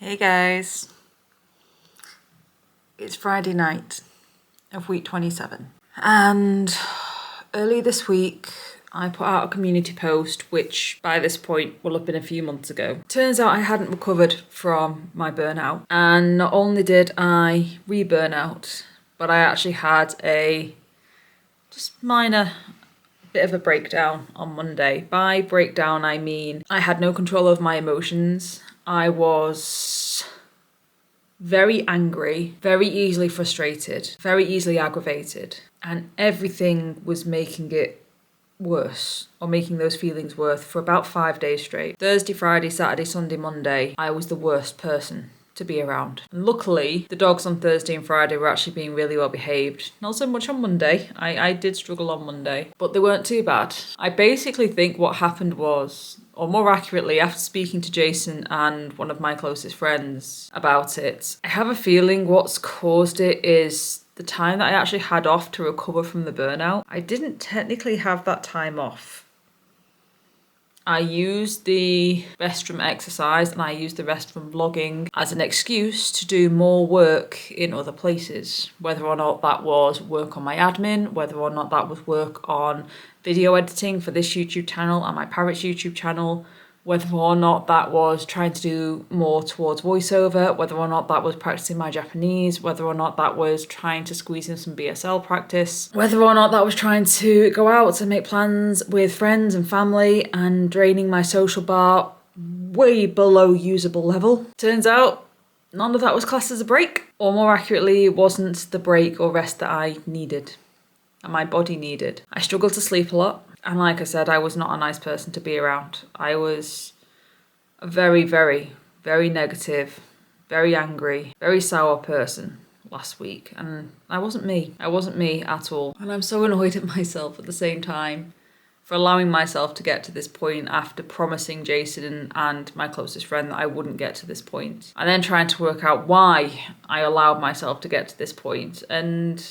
Hey guys, it's Friday night of week 27 and early this week I put out a community post which by this point will have been a few months ago. Turns out I hadn't recovered from my burnout, and not only did I re-burn out, but I actually had a just minor bit of a breakdown on Monday. By breakdown I mean I had no control over my emotions. I was very angry, very easily frustrated, very easily aggravated, and everything was making it worse, or making those feelings worse, for about 5 days straight. Thursday, Friday, Saturday, Sunday, Monday, I was the worst person to be around. And luckily, the dogs on Thursday and Friday were actually being really well behaved. Not so much on Monday. I did struggle on Monday, but they weren't too bad. I basically think what happened was, or more accurately, after speaking to Jason and one of my closest friends about it, I have a feeling what's caused it is the time that I actually had off to recover from the burnout. I didn't technically have that time off. I used the restroom exercise and I used the restroom vlogging as an excuse to do more work in other places. Whether or not that was work on my admin, whether or not that was work on video editing for this YouTube channel and my Parrots YouTube channel, whether or not that was trying to do more towards voiceover, whether or not that was practicing my Japanese, whether or not that was trying to squeeze in some BSL practice, whether or not that was trying to go out and make plans with friends and family and draining my social bar way below usable level. Turns out none of that was classed as a break, or more accurately, it wasn't the break or rest that I needed and my body needed. I struggled to sleep a lot. And like I said, I was not a nice person to be around. I was a very, very, very negative, very angry, very sour person last week. And I wasn't me. I wasn't me at all. And I'm so annoyed at myself at the same time for allowing myself to get to this point after promising Jason and my closest friend that I wouldn't get to this point. And then trying to work out why I allowed myself to get to this point. And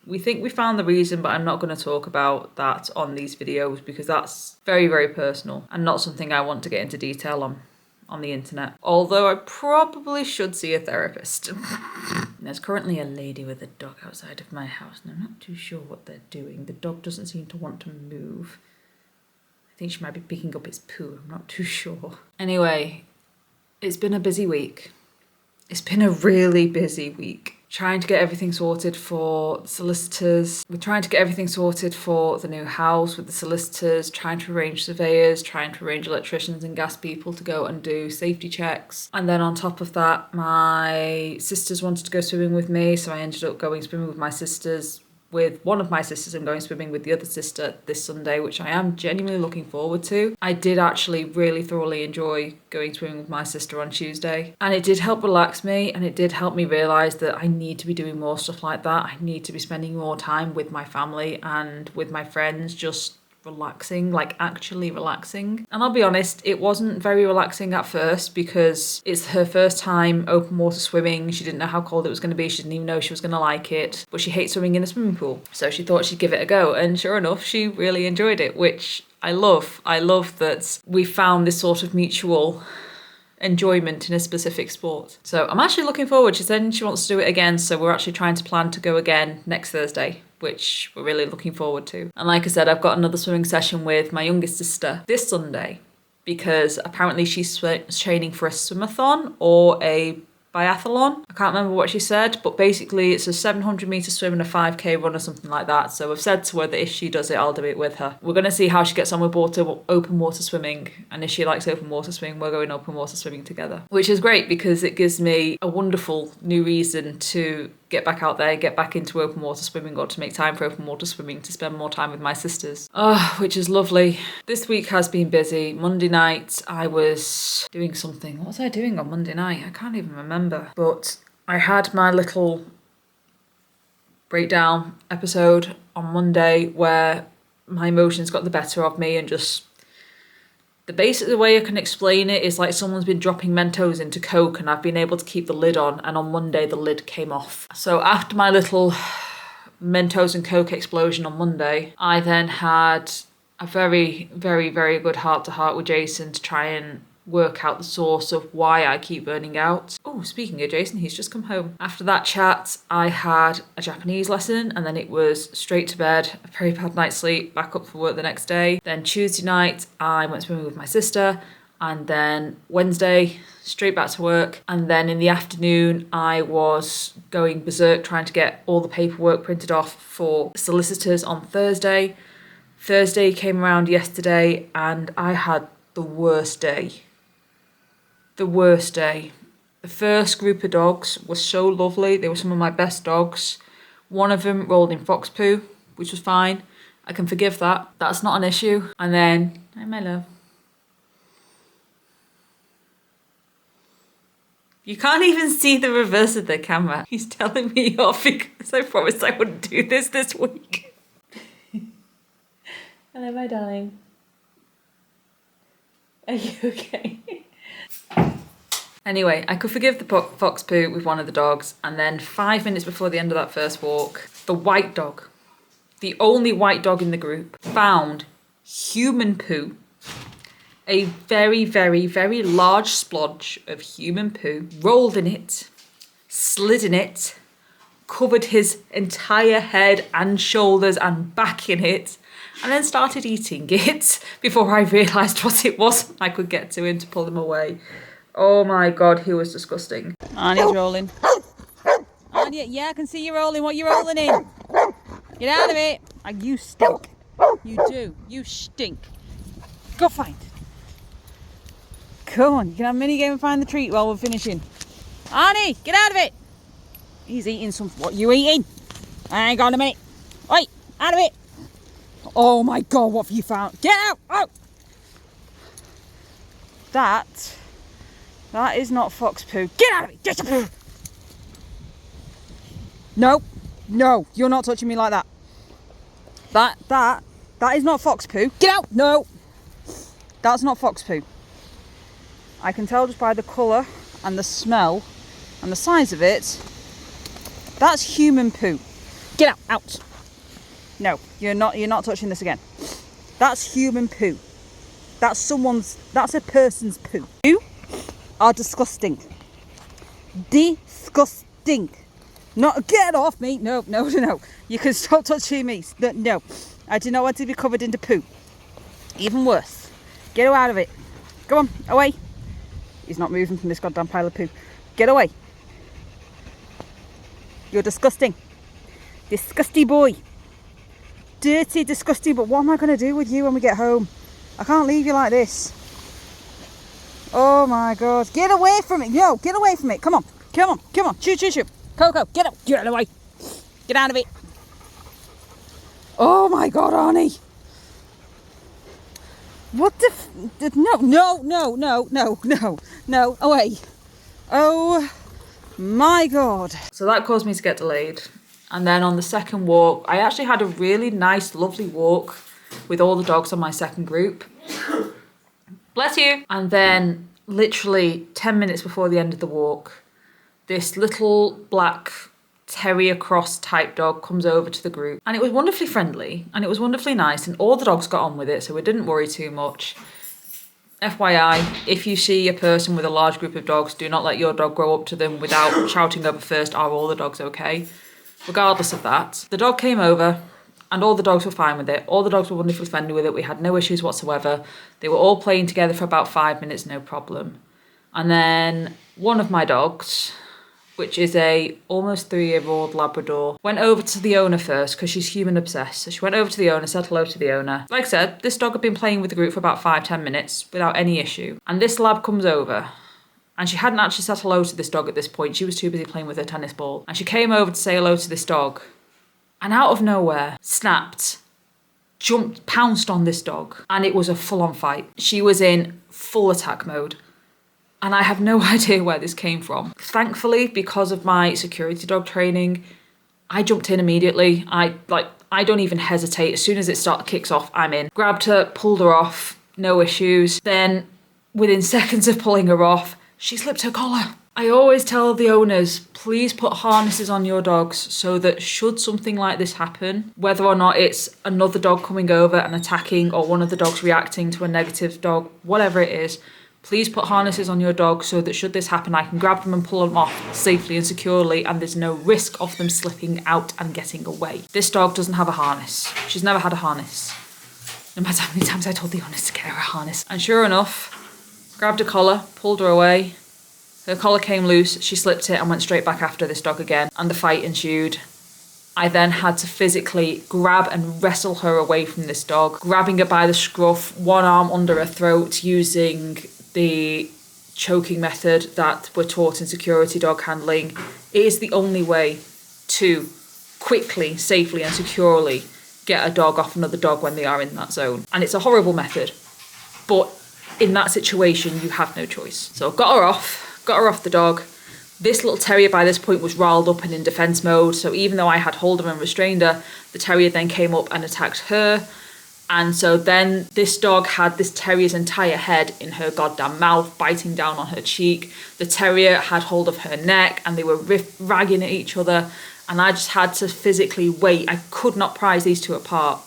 we think we found the reason, but I'm not going to talk about that on these videos because that's very, very personal and not something I want to get into detail on the internet. Although I probably should see a therapist. There's currently a lady with a dog outside of my house and I'm not too sure what they're doing. The dog doesn't seem to want to move. I think she might be picking up its poo. I'm not too sure. Anyway, it's been a busy week. It's been a really busy week. Trying to get everything sorted for the solicitors. We're trying to get everything sorted for the new house with the solicitors, trying to arrange surveyors, trying to arrange electricians and gas people to go and do safety checks. And then on top of that, my sisters wanted to go swimming with me, so I ended up going swimming with my sisters. With one of my sisters, I'm going swimming with the other sister this Sunday, which I am genuinely looking forward to. I did actually really thoroughly enjoy going swimming with my sister on Tuesday. And it did help relax me, and it did help me realise that I need to be doing more stuff like that. I need to be spending more time with my family and with my friends, just relaxing, like actually relaxing. And I'll be honest, it wasn't very relaxing at first because it's her first time open water swimming. She didn't know how cold it was going to be. She didn't even know she was going to like it, but she hates swimming in a swimming pool. So she thought she'd give it a go. And sure enough, she really enjoyed it, which I love. I love that we found this sort of mutual enjoyment in a specific sport. So I'm actually looking forward. She said she wants to do it again, so we're actually trying to plan to go again next Thursday, which we're really looking forward to. And like I said, I've got another swimming session with my youngest sister this Sunday because apparently she's training for a swimathon or a biathlon. I can't remember what she said, but basically it's a 700-meter swim and a 5k run or something like that. So I've said to her that if she does it, I'll do it with her. We're going to see how she gets on with open water swimming, and if she likes open water swimming, we're going open water swimming together, which is great because it gives me a wonderful new reason to get back out there, get back into open water swimming, or to make time for open water swimming, to spend more time with my sisters. Which is lovely. This week has been busy. Monday night I was doing something. What was I doing on Monday night? I can't even remember. But I had my little breakdown episode on Monday where my emotions got the better of me, and just the basic way I can explain it is like someone's been dropping Mentos into Coke and I've been able to keep the lid on, and on Monday the lid came off. So after my little Mentos and Coke explosion on Monday, I then had a very, very, very good heart-to-heart with Jason to try and work out the source of why I keep burning out. Oh, speaking of Jason, he's just come home. After that chat, I had a Japanese lesson and then it was straight to bed, a very bad night's sleep, back up for work the next day. Then Tuesday night, I went swimming with my sister, and then Wednesday, straight back to work. And then in the afternoon, I was going berserk trying to get all the paperwork printed off for solicitors on Thursday. Thursday came around yesterday and I had the worst day. The worst day. The first group of dogs was so lovely. They were some of my best dogs. One of them rolled in fox poo, which was fine. I can forgive that. That's not an issue. And then, hi my love. You can't even see the reverse of the camera. He's telling me off because I promised I wouldn't do this week. Hello, my darling. Are you okay? Anyway, I could forgive the fox poo with one of the dogs, and then 5 minutes before the end of that first walk, the white dog, the only white dog in the group, found human poo, a very, very, very large splodge of human poo, rolled in it, slid in it, covered his entire head and shoulders and back in it, and then started eating it before I realised what it was and I could get to him to pull him away. Oh my God, he was disgusting. Arnie's rolling. Arnie, yeah, I can see you rolling. What are you rolling in? Get out of it. Oh, you stink. You do. You stink. Go find. Come on, you can have a mini game and find the treat while we're finishing. Arnie, get out of it. He's eating some. What you eating? Hang on a minute. Oi, out of it. Oh my God, what have you found? Get out. Oh. That is not fox poo. Get out of it. Get out. No, you're not touching me like that. That is not fox poo. Get out. No, that's not fox poo. I can tell just by the colour and the smell and the size of it, that's human poo. Get out. No, you're not touching this again. That's human poo. That's a person's poo. You are disgusting. Disgusting. Not, get off me. No. You can stop touching me. No. I do not want to be covered in poo. Even worse. Get out of it. Go on, away. He's not moving from this goddamn pile of poo. Get away. You're disgusting. Disgusty boy. Dirty, disgusting, but what am I going to do with you when we get home? I can't leave you like this. Oh my God. Get away from it. No, get away from it. Come on. Choo. Coco, get up. Get away. Get out of it. Oh my God, Arnie. What the no, away. Oh my God. So that caused me to get delayed. And then on the second walk, I actually had a really nice, lovely walk with all the dogs on my second group. Bless you. And then literally 10 minutes before the end of the walk, this little black terrier cross type dog comes over to the group. And it was wonderfully friendly and it was wonderfully nice and all the dogs got on with it, so we didn't worry too much. FYI, if you see a person with a large group of dogs, do not let your dog go up to them without shouting over first, are all the dogs okay? Regardless of that, the dog came over and all the dogs were fine with it. All the dogs were wonderfully friendly with it. We had no issues whatsoever. They were all playing together for about 5 minutes, no problem. And then one of my dogs, which is a almost 3-year-old Labrador, went over to the owner first because she's human obsessed. So she went over to the owner, said hello to the owner. Like I said, this dog had been playing with the group for about 5-10 minutes without any issue. And this lab comes over. And she hadn't actually said hello to this dog at this point. She was too busy playing with her tennis ball. And she came over to say hello to this dog. And out of nowhere, snapped, jumped, pounced on this dog. And it was a full-on fight. She was in full attack mode. And I have no idea where this came from. Thankfully, because of my security dog training, I jumped in immediately. I don't even hesitate. As soon as it kicks off, I'm in. Grabbed her, pulled her off, no issues. Then, within seconds of pulling her off, she slipped her collar. I always tell the owners, please put harnesses on your dogs so that should something like this happen, whether or not it's another dog coming over and attacking or one of the dogs reacting to a negative dog, whatever it is, Please put harnesses on your dog so that should this happen, I can grab them and pull them off safely and securely, and there's no risk of them slipping out and getting away. This dog doesn't have a harness. She's never had a harness. No matter how many times I told the owners to get her a harness. And sure enough, grabbed a collar, pulled her away. Her collar came loose, she slipped it and went straight back after this dog again, and the fight ensued. I then had to physically grab and wrestle her away from this dog, grabbing her by the scruff, one arm under her throat, using the choking method that we're taught in security dog handling. It is the only way to quickly, safely and securely get a dog off another dog when they are in that zone. And it's a horrible method, but in that situation, you have no choice. So got her off the dog. This little terrier by this point was riled up and in defence mode, so even though I had hold of her and restrained her, the terrier then came up and attacked her. And so then this dog had this terrier's entire head in her goddamn mouth, biting down on her cheek. The terrier had hold of her neck and they were ragging at each other, and I just had to physically wait. I could not prise these two apart.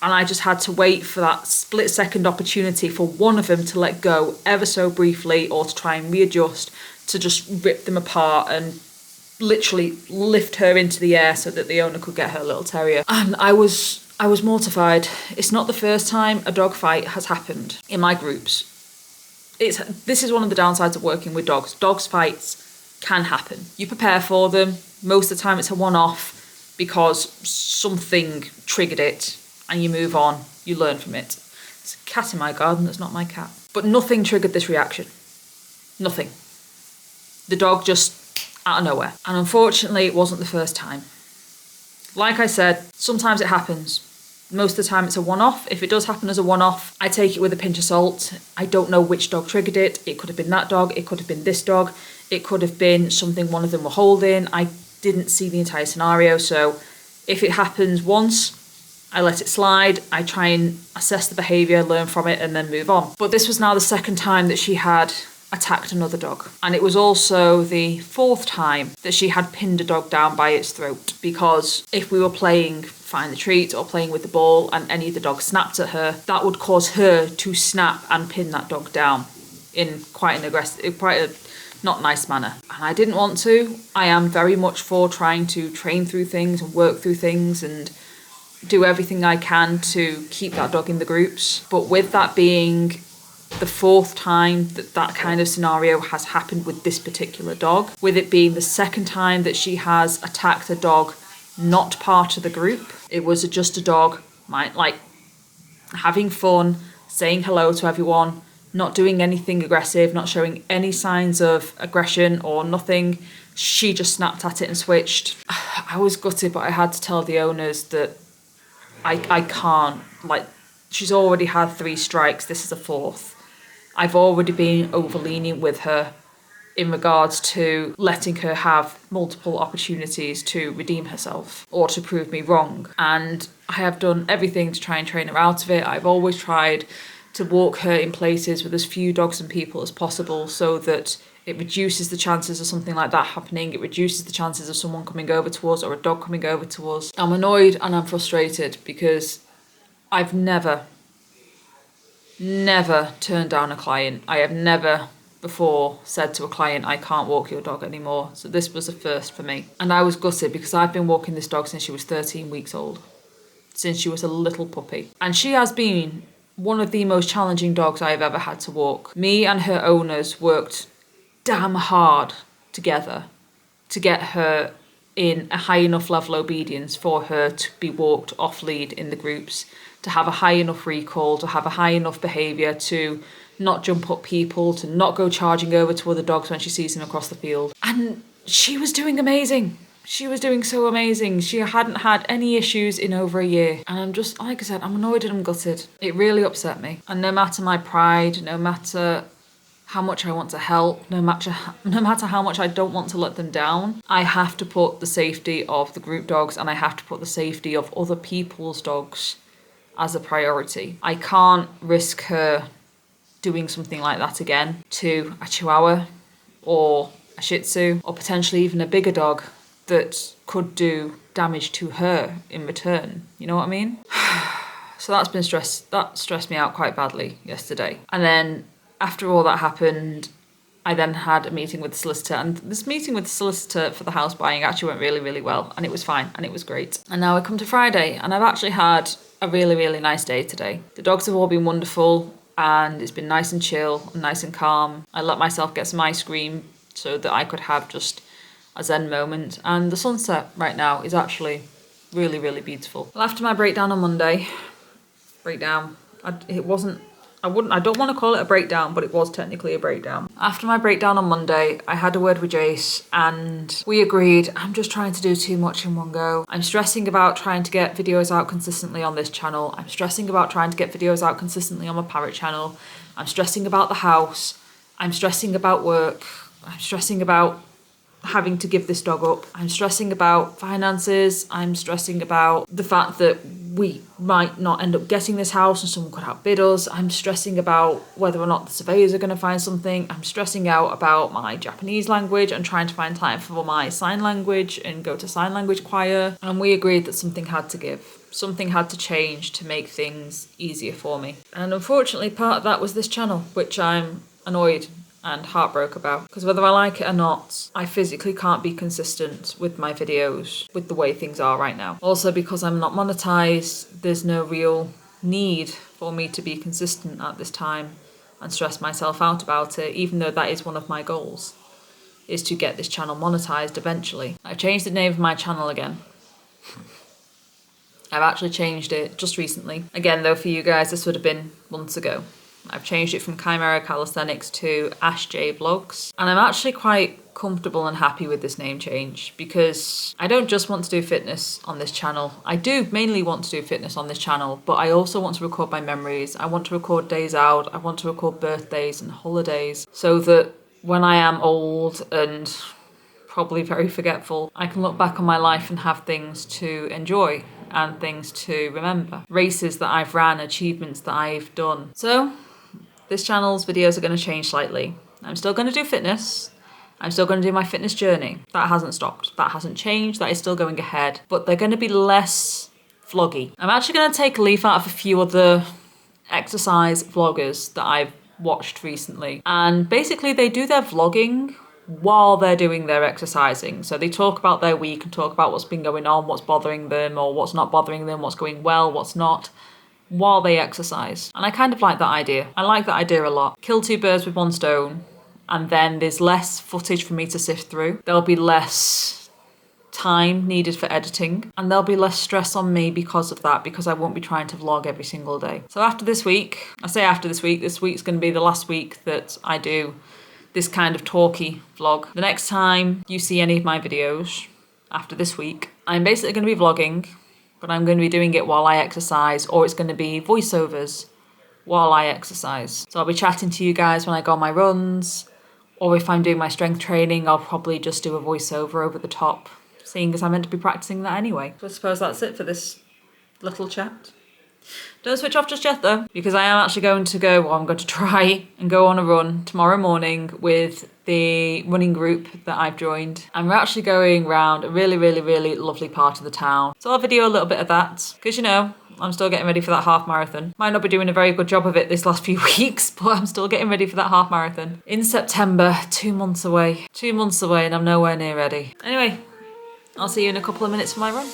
And I just had to wait for that split second opportunity for one of them to let go ever so briefly, or to try and readjust, to just rip them apart and literally lift her into the air so that the owner could get her little terrier. And I was mortified. It's not the first time a dog fight has happened in my groups. This is one of the downsides of working with dogs. Dogs fights can happen. You prepare for them. Most of the time it's a one-off because something triggered it, and you move on, you learn from it. There's a cat in my garden that's not my cat. But nothing triggered this reaction. Nothing. The dog just out of nowhere. And unfortunately, it wasn't the first time. Like I said, sometimes it happens. Most of the time it's a one-off. If it does happen as a one-off, I take it with a pinch of salt. I don't know which dog triggered it. It could have been that dog. It could have been this dog. It could have been something one of them were holding. I didn't see the entire scenario. So if it happens once, I let it slide. I try and assess the behaviour, learn from it, and then move on. But this was now the second time that she had attacked another dog. And it was also the fourth time that she had pinned a dog down by its throat, because if we were playing find the treat or playing with the ball and any of the dogs snapped at her, that would cause her to snap and pin that dog down in quite an aggressive, quite a not nice manner. And I didn't want to. I am very much for trying to train through things and work through things and do everything I can to keep that dog in the groups. But with that being the fourth time that that kind of scenario has happened with this particular dog, with it being the second time that she has attacked a dog not part of the group, it was just a dog, like having fun, saying hello to everyone, not doing anything aggressive, not showing any signs of aggression or nothing. She just snapped at it and switched. I was gutted, but I had to tell the owners that I can't, she's already had 3 strikes, this is a 4th. I've already been over lenient with her in regards to letting her have multiple opportunities to redeem herself or to prove me wrong. And I have done everything to try and train her out of it. I've always tried to walk her in places with as few dogs and people as possible so that it reduces the chances of something like that happening. It reduces the chances of someone coming over to us or a dog coming over to us. I'm annoyed and I'm frustrated because I've never turned down a client. I have never before said to a client, I can't walk your dog anymore. So this was a first for me. And I was gutted because I've been walking this dog since she was 13 weeks old, since she was a little puppy. And she has been one of the most challenging dogs I've ever had to walk. Me and her owners worked damn hard together to get her in a high enough level of obedience for her to be walked off lead in the groups, to have a high enough recall, to have a high enough behaviour, to not jump up people, to not go charging over to other dogs when she sees them across the field. And she was doing amazing. She was doing so amazing. She hadn't had any issues in over a year. And I'm just, like I said, I'm annoyed and I'm gutted. It really upset me. And no matter my pride, no matter how much I want to help, no matter how much I don't want to let them down, I have to put the safety of the group dogs and I have to put the safety of other people's dogs as a priority. I can't risk her doing something like that again to a Chihuahua or a Shih Tzu or potentially even a bigger dog that could do damage to her in return. You know what I mean? So that stressed me out quite badly yesterday. And then after all that happened, I then had a meeting with the solicitor, and this meeting with the solicitor for the house buying actually went really, really well, and it was fine, and it was great. And now I come to Friday, and I've actually had a really, really nice day today. The dogs have all been wonderful, and it's been nice and chill, and nice and calm. I let myself get some ice cream so that I could have just a zen moment, and the sunset right now is actually really, really beautiful. Well, after my breakdown on Monday, I don't want to call it a breakdown, but it was technically a breakdown. After my breakdown on Monday, I had a word with Jace and we agreed I'm just trying to do too much in one go. I'm stressing about trying to get videos out consistently on this channel. I'm stressing about trying to get videos out consistently on my parrot channel. I'm stressing about the house. I'm stressing about work. I'm stressing about having to give this dog up. I'm stressing about finances. I'm stressing about the fact that we might not end up getting this house and someone could outbid us. I'm stressing about whether or not the surveyors are going to find something. I'm stressing out about my Japanese language and trying to find time for my sign language and go to sign language choir. And we agreed that something had to give. Something had to change to make things easier for me. And unfortunately, part of that was this channel, which I'm annoyed and heartbroken about, because whether I like it or not, I physically can't be consistent with my videos with the way things are right now. Also, because I'm not monetized, there's no real need for me to be consistent at this time and stress myself out about it, even though that is one of my goals, is to get this channel monetized eventually. I've changed the name of my channel again. I've actually changed it just recently. Again, though, for you guys, this would have been months ago. I've changed it from Chimera Calisthenics to Ash J Vlogs. And I'm actually quite comfortable and happy with this name change because I don't just want to do fitness on this channel. I do mainly want to do fitness on this channel, but I also want to record my memories. I want to record days out. I want to record birthdays and holidays so that when I am old and probably very forgetful, I can look back on my life and have things to enjoy and things to remember. Races that I've ran, achievements that I've done. So this channel's videos are going to change slightly. I'm still going to do fitness. I'm still going to do my fitness journey. That hasn't stopped. That hasn't changed. That is still going ahead. But they're going to be less vloggy. I'm actually going to take a leaf out of a few other exercise vloggers that I've watched recently. And basically they do their vlogging while they're doing their exercising. So they talk about their week and talk about what's been going on, what's bothering them or what's not bothering them, what's going well, what's not, while they exercise. And I kind of like that idea. I like that idea a lot. Kill two birds with one stone, and then there's less footage for me to sift through. There'll be less time needed for editing, and there'll be less stress on me because of that, because I won't be trying to vlog every single day. So after this week, this week's going to be the last week that I do this kind of talky vlog. The next time you see any of my videos after this week, I'm basically going to be vlogging, but I'm going to be doing it while I exercise, or it's going to be voiceovers while I exercise. So I'll be chatting to you guys when I go on my runs, or if I'm doing my strength training, I'll probably just do a voiceover over the top, seeing as I'm meant to be practicing that anyway. So I suppose that's it for this little chat. Don't switch off just yet though, because I am actually going to I'm going to try and go on a run tomorrow morning with the running group that I've joined. And we're actually going around a really, really, really lovely part of the town. So I'll video a little bit of that, because you know, I'm still getting ready for that half marathon. Might not be doing a very good job of it this last few weeks, but I'm still getting ready for that half marathon. In September, 2 months away. 2 months away and I'm nowhere near ready. Anyway, I'll see you in a couple of minutes for my run.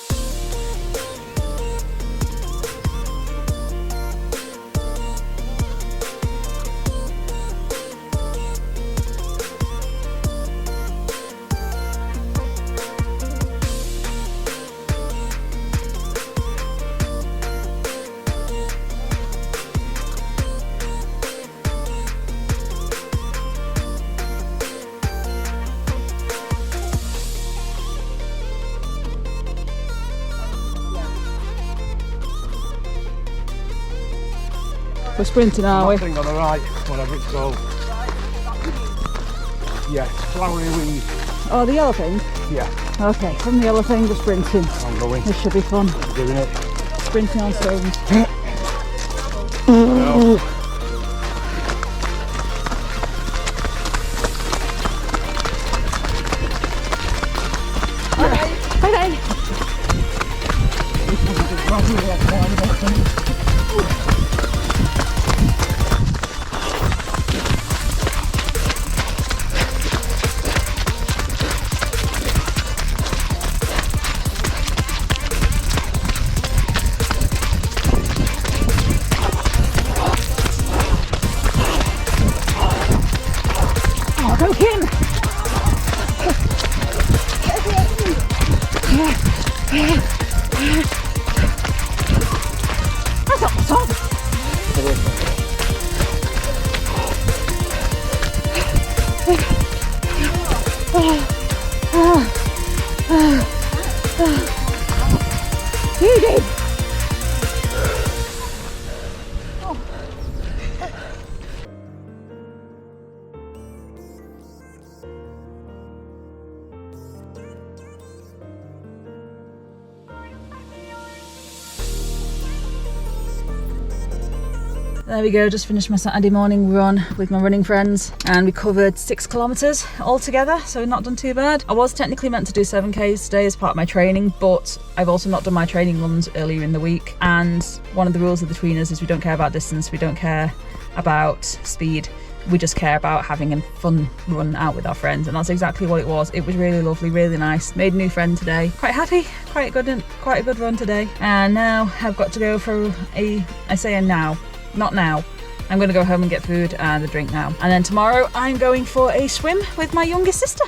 We're sprinting, are we? Thing on the right, whatever it's called. Yes, flowery weed. Oh, the yellow thing? Yeah. Okay, from the yellow thing, we're sprinting. I'm going. This should be fun. I'm doing it. Sprinting on stones. No. Bye-bye. in. That's not the song. You did. There we go, just finished my Saturday morning run with my running friends and we covered 6 kilometres altogether, so not done too bad. I was technically meant to do 7Ks today as part of my training, but I've also not done my training runs earlier in the week, and one of the rules of the tweeners is we don't care about distance, we don't care about speed, we just care about having a fun run out with our friends, and that's exactly what it was. It was really lovely, really nice. Made a new friend today. Quite happy, quite a good run today. And now I've got to go for not now. I'm going to go home and get food and a drink now. And then tomorrow I'm going for a swim with my youngest sister.